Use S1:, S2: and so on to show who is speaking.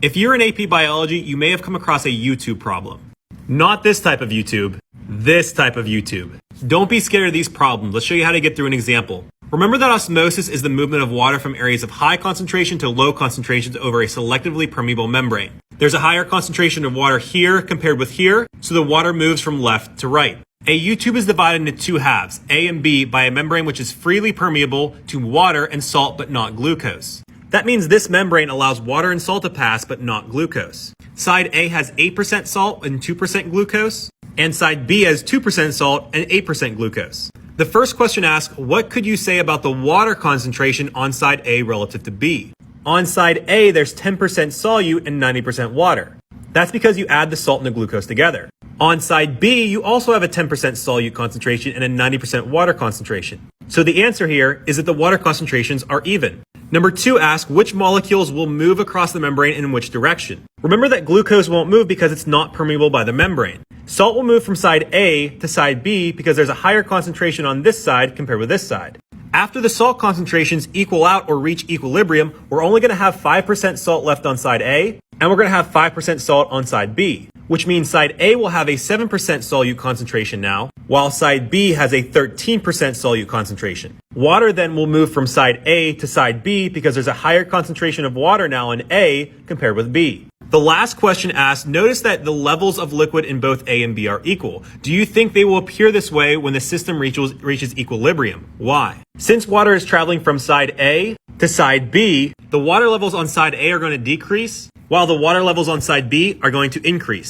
S1: If you're in AP Biology, you may have come across a YouTube problem. Not this type of YouTube, this type of YouTube. Don't be scared of these problems. Let's show you how to get through an example. Remember that osmosis is the movement of water from areas of high concentration to low concentrations over a selectively permeable membrane. There's a higher concentration of water here compared with here, so the water moves from left to right. A U-tube is divided into two halves, A and B, by a membrane which is freely permeable to water and salt but not glucose. That means this membrane allows water and salt to pass but not glucose. Side A has 8% salt and 2% glucose, and side B has 2% salt and 8% glucose. The first question asks, what could you say about the water concentration on side A relative to B? On side A, there's 10% solute and 90% water. That's because you add the salt and the glucose together. On side B, you also have a 10% solute concentration and a 90% water concentration. So the answer here is that the water concentrations are even. Number 2 asks which molecules will move across the membrane and in which direction. Remember that glucose won't move because it's not permeable by the membrane. Salt will move from side A to side B because there's a higher concentration on this side compared with this side. After the salt concentrations equal out or reach equilibrium, we're only going to have 5% salt left on side A, and we're going to have 5% salt on side B, which means side A will have a 7% solute concentration now, while side B has a 13% solute concentration. Water then will move from side A to side B because there's a higher concentration of water now in A compared with B. The last question asks, notice that the levels of liquid in both A and B are equal. Do you think they will appear this way when the system reaches equilibrium? Why? Since water is traveling from side A to side B, the water levels on side A are going to decrease, while the water levels on side B are going to increase.